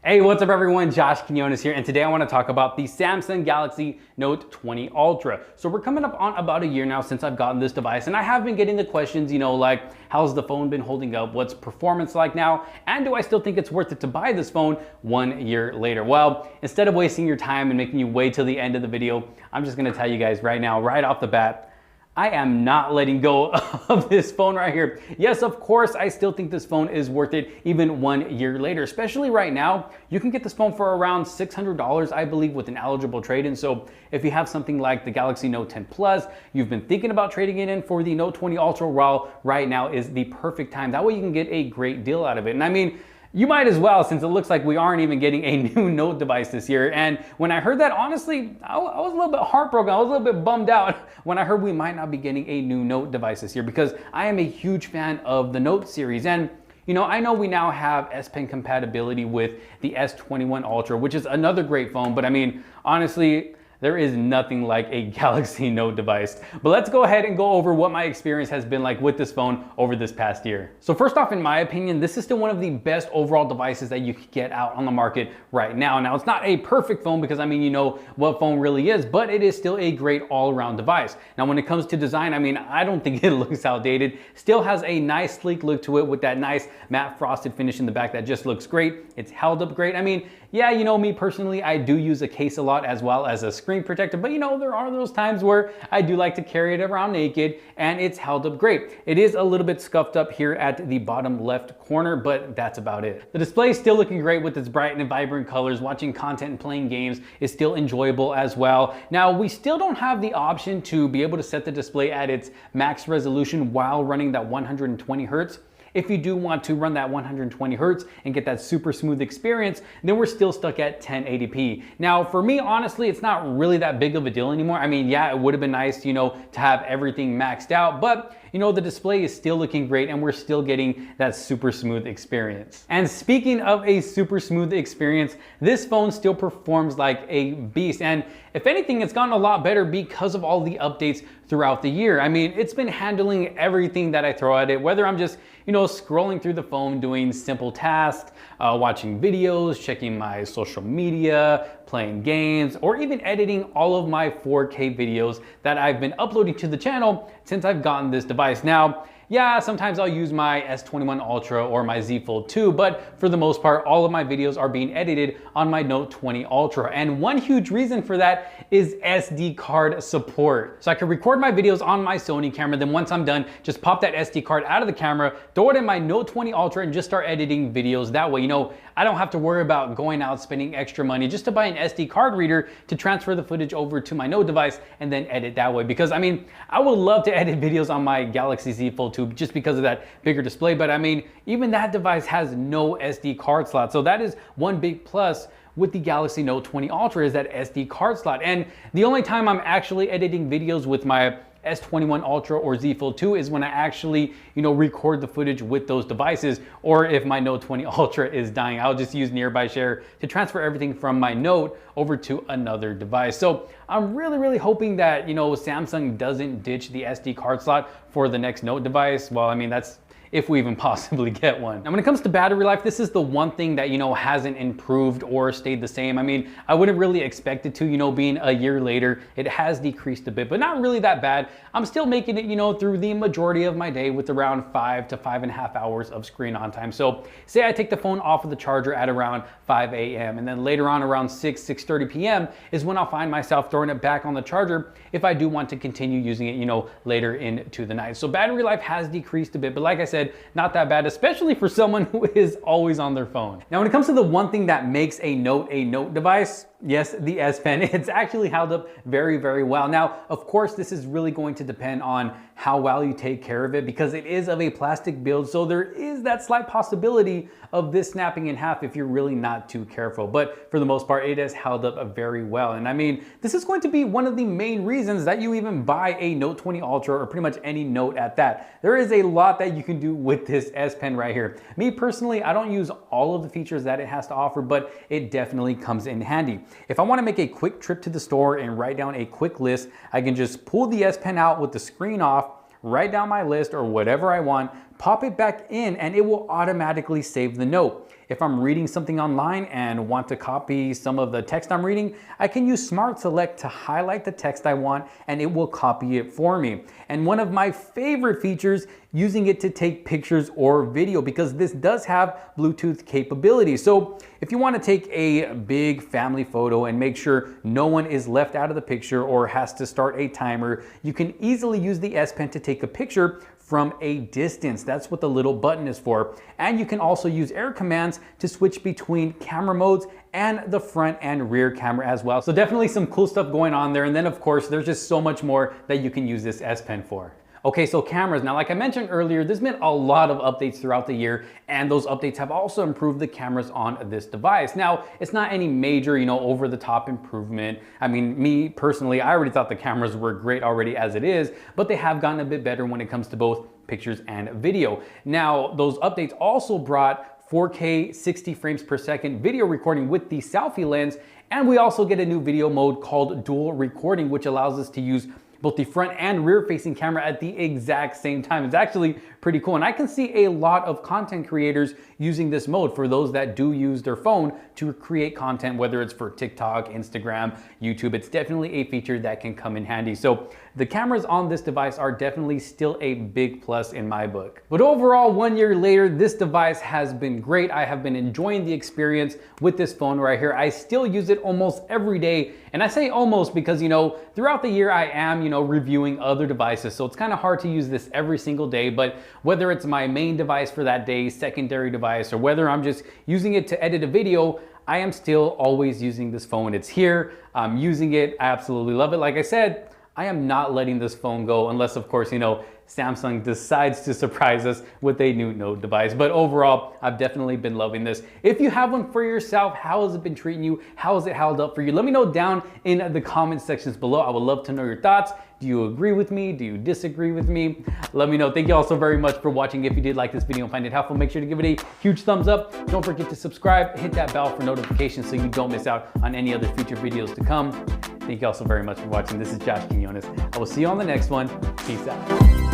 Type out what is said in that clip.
Hey, what's up everyone? Josh Quinones here, and today I want to talk about the Samsung Galaxy Note 20 Ultra. So we're coming up on about a year now since I've gotten this device, and I have been getting the questions, like how's the phone been holding up? What's performance like now? And do I still think it's worth it to buy this phone 1 year later? Well, instead of wasting your time and making you wait till the end of the video, I'm just going to tell you guys right now, right off the bat, I am not letting go of this phone right here. Yes, of course, I still think this phone is worth it even 1 year later, especially right now. You can get this phone for around $600, I believe, with an eligible trade-in. So if you have something like the Galaxy Note 10 Plus, you've been thinking about trading it in for the Note 20 Ultra, well, right now is the perfect time. That way you can get a great deal out of it. And I mean, you might as well, since it looks like we aren't even getting a new Note device this year. And when I heard that, honestly, I was a little bit heartbroken. I was a little bit bummed out when I heard we might not be getting a new Note device this year, because I am a huge fan of the Note series. And I know we now have S Pen compatibility with the S21 Ultra, which is another great phone. But I mean, honestly, there is nothing like a Galaxy Note device. But let's go ahead and go over what my experience has been like with this phone over this past year. So first off, in my opinion, this is still one of the best overall devices that you could get out on the market right now. Now, it's not a perfect phone because, I mean, you know what phone really is, but it is still a great all-around device. Now, when it comes to design, I mean, I don't think it looks outdated. Still has a nice sleek look to it with that nice matte frosted finish in the back that just looks great. It's held up great. I mean, yeah, me personally, I do use a case a lot as well as a screen protector, but there are those times where I do like to carry it around naked, and it's held up great. It is a little bit scuffed up here at the bottom left corner, but that's about it. The display is still looking great with its bright and vibrant colors. Watching content and playing games is still enjoyable as well. Now, we still don't have the option to be able to set the display at its max resolution while running that 120 hertz. If you do want to run that 120 hertz and get that super smooth experience, then we're still stuck at 1080p. Now, for me, honestly, it's not really that big of a deal anymore. I mean, yeah, it would have been nice, to have everything maxed out, but the display is still looking great and we're still getting that super smooth experience. And speaking of a super smooth experience, this phone still performs like a beast. And if anything, it's gotten a lot better because of all the updates throughout the year. I mean, it's been handling everything that I throw at it, whether I'm just, scrolling through the phone, doing simple tasks, watching videos, checking my social media, playing games, or even editing all of my 4K videos that I've been uploading to the channel since I've gotten this device. Now, yeah, sometimes I'll use my S21 Ultra or my Z Fold 2, but for the most part, all of my videos are being edited on my Note 20 Ultra. And one huge reason for that is SD card support. So I can record my videos on my Sony camera, then once I'm done, just pop that SD card out of the camera, throw it in my Note 20 Ultra, and just start editing videos that way. I don't have to worry about going out spending extra money just to buy an SD card reader to transfer the footage over to my Note device and then edit that way. Because I mean, I would love to edit videos on my Galaxy Z Fold 2 just because of that bigger display, but I mean, even that device has no SD card slot. So that is one big plus with the Galaxy Note 20 Ultra, is that SD card slot. And the only time I'm actually editing videos with my S21 Ultra or Z Fold 2 is when I actually, record the footage with those devices, or if my Note 20 Ultra is dying, I'll just use Nearby Share to transfer everything from my Note over to another device. So I'm really, really hoping that, Samsung doesn't ditch the SD card slot for the next Note device. Well, I mean, that's if we even possibly get one. Now, when it comes to battery life, this is the one thing that, hasn't improved or stayed the same. I mean, I wouldn't really expect it to, being a year later. It has decreased a bit, but not really that bad. I'm still making it, through the majority of my day with around 5 to 5.5 hours of screen on time. So say I take the phone off of the charger at around 5 a.m. and then later on around 6:30 p.m. is when I'll find myself throwing it back on the charger if I do want to continue using it, later into the night. So battery life has decreased a bit, but like I said, not that bad, especially for someone who is always on their phone. Now, when it comes to the one thing that makes a Note device, yes, the S Pen, it's actually held up very, very well. Now, of course, this is really going to depend on how well you take care of it, because it is of a plastic build, so there is that slight possibility of this snapping in half if you're really not too careful. But for the most part, it has held up very well. And I mean, this is going to be one of the main reasons that you even buy a Note 20 Ultra, or pretty much any Note at that. There is a lot that you can do with this S Pen right here. Me personally, I don't use all of the features that it has to offer, but it definitely comes in handy. If I want to make a quick trip to the store and write down a quick list, I can just pull the S Pen out with the screen off, write down my list or whatever I want, pop it back in, and it will automatically save the note. If I'm reading something online and want to copy some of the text I'm reading, I can use Smart Select to highlight the text I want and it will copy it for me. And one of my favorite features, using it to take pictures or video, because this does have Bluetooth capability. So if you want to take a big family photo and make sure no one is left out of the picture or has to start a timer, you can easily use the S Pen to take a picture from a distance. That's what the little button is for. And you can also use air commands to switch between camera modes and the front and rear camera as well. So definitely some cool stuff going on there. And then of course, there's just so much more that you can use this S Pen for. Okay, so cameras. Now, like I mentioned earlier, there's been a lot of updates throughout the year, and those updates have also improved the cameras on this device. Now, it's not any major, over the top improvement. I mean, me personally, I already thought the cameras were great already as it is, but they have gotten a bit better when it comes to both pictures and video. Now, those updates also brought 4K 60 frames per second video recording with the selfie lens, and we also get a new video mode called dual recording, which allows us to use both the front and rear facing camera at the exact same time. It's actually pretty cool. And I can see a lot of content creators using this mode for those that do use their phone to create content, whether it's for TikTok, Instagram, YouTube. It's definitely a feature that can come in handy. So the cameras on this device are definitely still a big plus in my book. But overall, 1 year later, this device has been great. I have been enjoying the experience with this phone right here. I still use it almost every day. And I say almost because, throughout the year I am, reviewing other devices. So it's kind of hard to use this every single day, but whether it's my main device for that day, secondary device, or whether I'm just using it to edit a video, I am still always using this phone. It's here, I'm using it, I absolutely love it. Like I said, I am not letting this phone go unless, of course, Samsung decides to surprise us with a new Note device. But overall, I've definitely been loving this. If you have one for yourself, how has it been treating you? How has it held up for you? Let me know down in the comment sections below. I would love to know your thoughts. Do you agree with me? Do you disagree with me? Let me know. Thank you all so very much for watching. If you did like this video and find it helpful, make sure to give it a huge thumbs up. Don't forget to subscribe, hit that bell for notifications so you don't miss out on any other future videos to come. Thank you all so very much for watching. This is Josh Quinones. I will see you on the next one. Peace out.